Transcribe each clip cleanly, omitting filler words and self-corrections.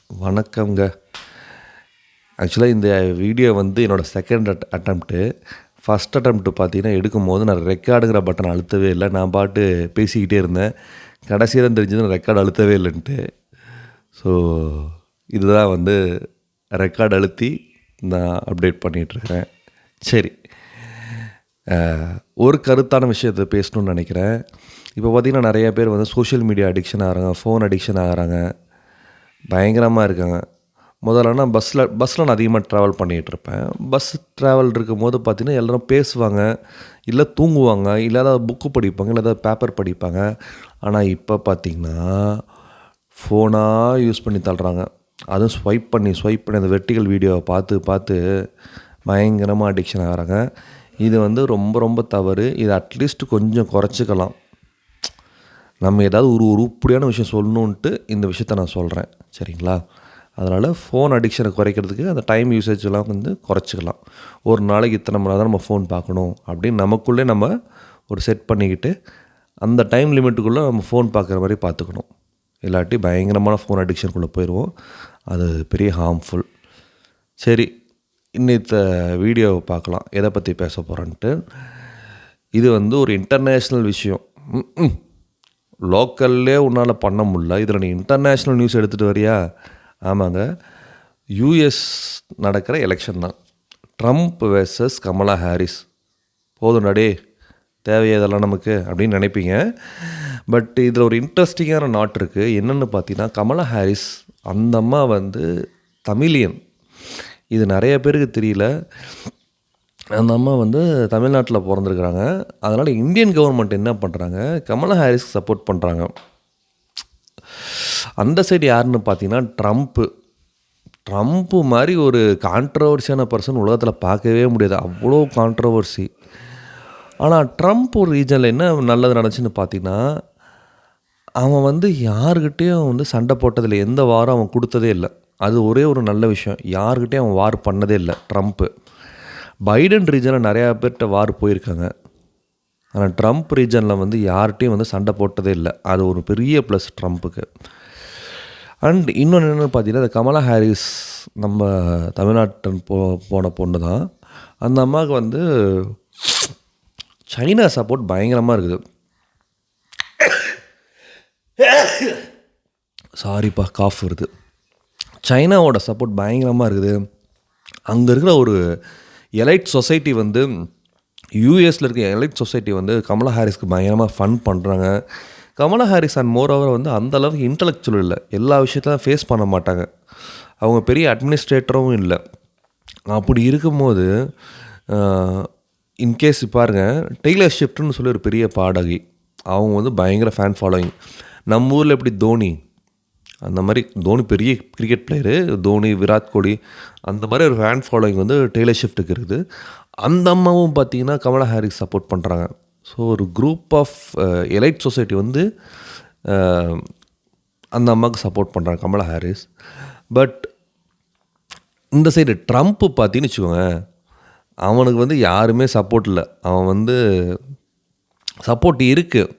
வணக்கம்ங்க. ஆக்சுவலாக இந்த வீடியோ வந்து என்னோடய செகண்ட் அட்டம்ப்ட்டு. ஃபஸ்ட் அட்டம்ப்ட்டு பார்த்தீங்கன்னா, எடுக்கும்போது நான் ரெக்கார்டுங்கிற பட்டன் அழுத்தவே இல்லை. நான் பாட்டு பேசிக்கிட்டே இருந்தேன். கடைசியா தான் தெரிஞ்சது நான் ரெக்கார்டு அழுத்தவே இல்லைன்ட்டு. ஸோ இதுதான் வந்து ரெக்கார்டு அழுத்தி நான் அப்டேட் பண்ணிகிட்ருக்கிறேன். சரி, ஒரு கருத்தான விஷயத்தை பேசணுன்னு நினைக்கிறேன். இப்போ பார்த்திங்கன்னா நிறைய பேர் வந்து சோஷியல் மீடியா அடிக்ஷன் ஆகிறாங்க, ஃபோன் அடிக்ஷன் ஆகிறாங்க, பயங்கரமாக இருக்காங்க. முதல்லனா பஸ்ஸில் நான் அதிகமாக ட்ராவல் பண்ணிகிட்ருப்பேன். பஸ் ட்ராவல் இருக்கும்போது பார்த்திங்கன்னா எல்லோரும் பேசுவாங்க, இல்லை தூங்குவாங்க, இல்லை ஏதாவது புக்கு படிப்பாங்க, இல்லை ஏதாவது பேப்பர் படிப்பாங்க. ஆனால் இப்போ பார்த்திங்கன்னா ஃபோனாக யூஸ் பண்ணி தள்ளுறாங்க. அதுவும் ஸ்வைப் பண்ணி அந்த வெர்டிகல் வீடியோவை பார்த்து பயங்கரமாக அடிக்ஷன் ஆகிறாங்க. இது வந்து ரொம்ப ரொம்ப தவறு. இது அட்லீஸ்ட் கொஞ்சம் குறைச்சிக்கலாம். நம்ம ஏதாவது ஒரு உருப்படியான விஷயம் சொல்லணுன்ட்டு இந்த விஷயத்த நான் சொல்கிறேன், சரிங்களா? அதனால் ஃபோன் அடிக்ஷனை குறைக்கிறதுக்கு அந்த டைம் யூசேஜெலாம் வந்து குறைச்சிக்கலாம். ஒரு நாளைக்கு இத்தனை மணி நேரம் நம்ம ஃபோன் பார்க்கணும் அப்படின்னு நமக்குள்ளே நம்ம ஒரு செட் பண்ணிக்கிட்டு அந்த டைம் லிமிட்டுக்குள்ளே நம்ம ஃபோன் பார்க்குற மாதிரி பார்த்துக்கணும். இல்லாட்டி பயங்கரமான ஃபோன் அடிக்ஷனுக்குள்ளே போயிடுவோம். அது பெரிய ஹார்ம்ஃபுல். சரி, இன்னித்த வீடியோவை பார்க்கலாம், எதை பற்றி பேச போகிறேன்ட்டு. இது வந்து ஒரு இன்டர்நேஷ்னல் விஷயம். லோக்கல்லே உன்னால் பண்ண முடியல, இதில் நீ இன்டர்நேஷ்னல் நியூஸ் எடுத்துகிட்டு வரியா? ஆமாங்க, யூஎஸ் நடக்கிற எலெக்ஷன் தான். Trump versus Kamala Harris. போதும் டே, தேவையே இதெல்லாம் நமக்கு அப்படின்னு நினைப்பீங்க. பட் இதில் ஒரு இன்ட்ரெஸ்டிங்கான நாட் இருக்குது. என்னென்னு பார்த்தீங்கன்னா, கமலா ஹாரிஸ் அந்த அம்மா வந்து தமிழியன். இது நிறைய பேருக்கு தெரியல. அந்த அம்மா வந்து தமிழ்நாட்டில் பிறந்திருக்கிறாங்க. அதனால் இந்தியன் கவர்மெண்ட் என்ன பண்ணுறாங்க, கமலா ஹாரிஸ்க்கு சப்போர்ட் பண்ணுறாங்க. அந்த சைடு யாருன்னு பார்த்தீங்கன்னா ட்ரம்ப்பு மாதிரி ஒரு கான்ட்ரவர்சியான பர்சன் உலகத்தில் பார்க்கவே முடியாது. அவ்வளோ கான்ட்ரவர்சி. ஆனால் ட்ரம்ப் ஒரு ரீஜனில் என்ன நல்லது நடந்துச்சுன்னு பார்த்தீங்கன்னா, அவன் வந்து யாருக்கிட்டேயும் வந்து சண்டை போட்டதில்லை. எந்த வாரம் அவன் கொடுத்ததே இல்லை. அது ஒரே ஒரு நல்ல விஷயம். யாருக்கிட்டேயும் அவன் வார் பண்ணதே இல்லை ட்ரம்ப்பு. பைடன் ரீஜனில் நிறையா பேர்கிட்ட வார் போயிருக்காங்க. ஆனால் ட்ரம்ப் ரீஜனில் வந்து யார்கிட்டையும் வந்து சண்டை போட்டதே இல்லை. அது ஒரு பெரிய ப்ளஸ் ட்ரம்ப்புக்கு. அண்ட் இன்னொன்று என்னென்னு பார்த்தீங்கன்னா, இந்த கமலா ஹாரிஸ் நம்ம தமிழ்நாட்டில் போன பொண்ணு தான். அந்த அம்மாவுக்கு வந்து சைனா சப்போர்ட் பயங்கரமாக இருக்குது. சாரிப்பா, காஃப் வருது. சைனாவோட சப்போர்ட் பயங்கரமாக இருக்குது. அங்கே இருக்கிற ஒரு எலைட் சொசைட்டி வந்து, யூஎஸில் இருக்க எலைட் சொசைட்டி வந்து கமலா ஹாரிஸ்க்கு பயங்கரமாக ஃபன் பண்ணுறாங்க. Kamala Harris and moreover வந்து அந்தளவுக்கு இன்டலெக்சுவல் இல்லை. எல்லா விஷயத்தையும் ஃபேஸ் பண்ண மாட்டாங்க. அவங்க பெரிய அட்மினிஸ்ட்ரேட்டரும் இல்லை. அப்படி இருக்கும்போது இன்கேஸ் பாருங்கள், டெய்லர் ஷிஃப்ட்னு சொல்லி ஒரு பெரிய பாடகி, அவங்க வந்து பயங்கர ஃபேன் ஃபாலோயிங். நம்ம ஊரில் எப்படி தோனி, அந்த மாதிரி தோனி பெரிய கிரிக்கெட் பிளேயரு, தோனி, விராட் கோலி, அந்த மாதிரி ஒரு ஃபேன் ஃபாலோயிங் வந்து டெய்லர் ஷிஃப்ட்டுக்கு இருக்குது. அந்த அம்மாவும் பார்த்திங்கன்னா கமலா ஹாரிஸ் சப்போர்ட் பண்ணுறாங்க. ஸோ ஒரு குரூப் ஆஃப் எலைட் சொசைட்டி வந்து அந்த அம்மாவுக்கு சப்போர்ட் பண்ணுறாங்க, கமலா ஹாரிஸ். பட் இந்த சைடு ட்ரம்ப்பு பார்த்தீங்கன்னு வச்சுக்கோங்க, அவனுக்கு வந்து யாருமே சப்போர்ட் இல்லை. அவன் வந்து சப்போர்ட் இருக்குது,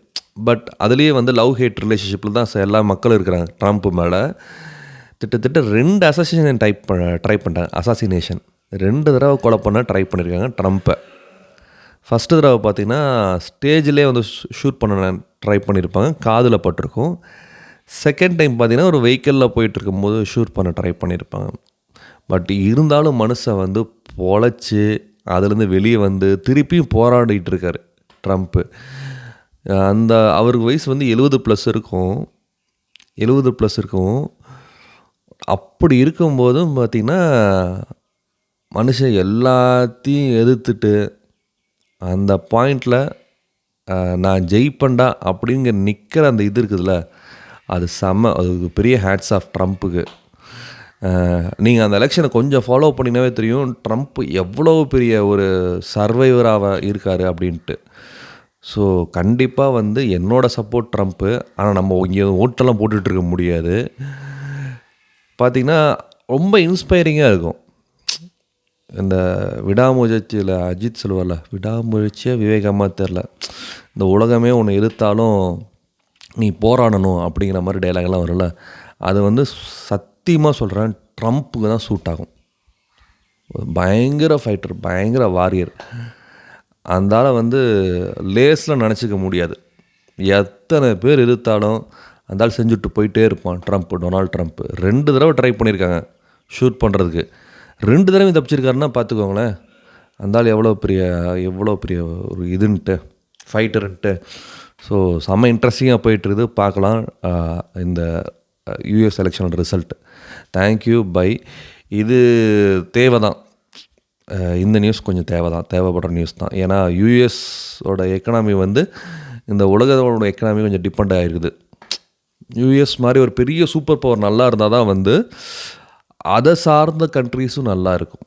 பட் அதுலேயே வந்து லவ் ஹேட் ரிலேஷன்ஷிப்பில் தான் எல்லா மக்களும் இருக்கிறாங்க ட்ரம்ப் மேலே. கிட்டத்தட்ட 2 அசாசினேஷன் ட்ரை பண்ணிட்டாங்க. அசாசினேஷன் 2 தடவை கொலை பண்ண ட்ரை பண்ணியிருக்காங்க ட்ரம்ப்பை. ஃபஸ்ட்டு தடவை பார்த்திங்கன்னா ஸ்டேஜிலே வந்து ஷூட் பண்ண ட்ரை பண்ணியிருப்பாங்க, காதில் பட்டிருக்கும். செகண்ட் டைம் பார்த்திங்கன்னா ஒரு வெஹிக்கிளில் போயிட்டுருக்கும்போது ஷூட் பண்ண ட்ரை பண்ணியிருப்பாங்க. பட் இருந்தாலும் மனுஷன் வந்து பொழைச்சி அதுலேருந்து வெளியே வந்து திருப்பியும் போராடிட்டு இருக்கார் ட்ரம்ப்பு. அந்த அவருக்கு வயசு வந்து 70+ இருக்கும். 70+ இருக்கும். அப்படி இருக்கும்போதும் பார்த்திங்கன்னா மனுஷன் எல்லாத்தையும் எதிர்த்துட்டு அந்த பாயிண்டில் நான் ஜெயிப்பேன்டா அப்படிங்கிற நிற்கிற அந்த இது இருக்குதுல்ல, அது செம்ம. அது பெரிய ஹேட்ஸ் ஆஃப் ட்ரம்ப்புக்கு. நீங்கள் அந்த எலெக்ஷனை கொஞ்சம் ஃபாலோ பண்ணினாவே தெரியும் ட்ரம்ப் எவ்வளோ பெரிய ஒரு சர்வைவராக இருக்கார் அப்படின்ட்டு. ஸோ கண்டிப்பாக வந்து என்னோடய சப்போர்ட் ட்ரம்ப்பு. ஆனால் நம்ம இங்கே ஓட்டெல்லாம் போட்டுட்ருக்க முடியாது. பார்த்திங்கன்னா ரொம்ப இன்ஸ்பைரிங்காக இருக்கும். இந்த விடாமுயற்சியில் அஜித் சொல்லுவார்ல, விடாமுயற்சியாக விவேகமாக தெரில, இந்த உலகமே உன்னை எதிர்த்தாலும் நீ போராடணும் அப்படிங்கிற மாதிரி டைலாக்லாம் வரும்ல, அது வந்து சத்தியமாக சொல்கிறேன், ட்ரம்ப்புக்கு தான் சூட் ஆகும். பயங்கர ஃபைட்டர், பயங்கர வாரியர். அந்தால வந்து லேஸில் நினச்சிக்க முடியாது. எத்தனை பேர் எதிர்த்தாலும் அந்தால் செஞ்சுட்டு போயிட்டே இருப்பான் டொனால்ட் ட்ரம்ப். 2 தடவை ட்ரை பண்ணியிருக்காங்க ஷூட் பண்ணுறதுக்கு. 2 தடவை தப்பிச்சிருக்காருன்னா பார்த்துக்கோங்களேன், அந்தால் எவ்வளோ பெரிய ஒரு இதுன்ட்டு, ஃபைட்டருன்ட்டு. ஸோ செம்ம இன்ட்ரெஸ்டிங்காக போயிட்டுருது, பார்க்கலாம் இந்த யூஎஸ் எலெக்ஷனோட ரிசல்ட். Thank you bye. இது தேவை தான், இந்த நியூஸ் கொஞ்சம் தேவைப்படுற நியூஸ் தான். ஏன்னா யூஎஸோட எக்கனாமி வந்து இந்த உலகத்தோட எக்கனாமி கொஞ்சம் டிபெண்ட் ஆகிருக்குது. யூஎஸ் மாதிரி ஒரு பெரிய சூப்பர் பவர் நல்லா இருந்தால் தான் வந்து அதை சார்ந்த கண்ட்ரீஸும் நல்லா இருக்கும்.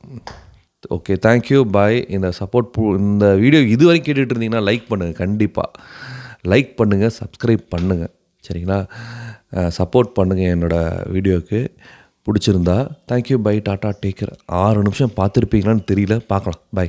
Okay, thank you bye. இந்த வீடியோ இது வரைக்கும் கேட்டுட்டு இருந்தீங்கன்னா லைக் பண்ணுங்கள், கண்டிப்பாக லைக் பண்ணுங்கள், சப்ஸ்கிரைப் பண்ணுங்கள், சரிங்களா? சப்போர்ட் பண்ணுங்கள் என்னோடய வீடியோவுக்கு. பிடிச்சிருந்தா thank you bye, tata, take care. 6 நிமிஷம் பார்த்துருப்பீங்களான்னு தெரியல, பார்க்கலாம், பை.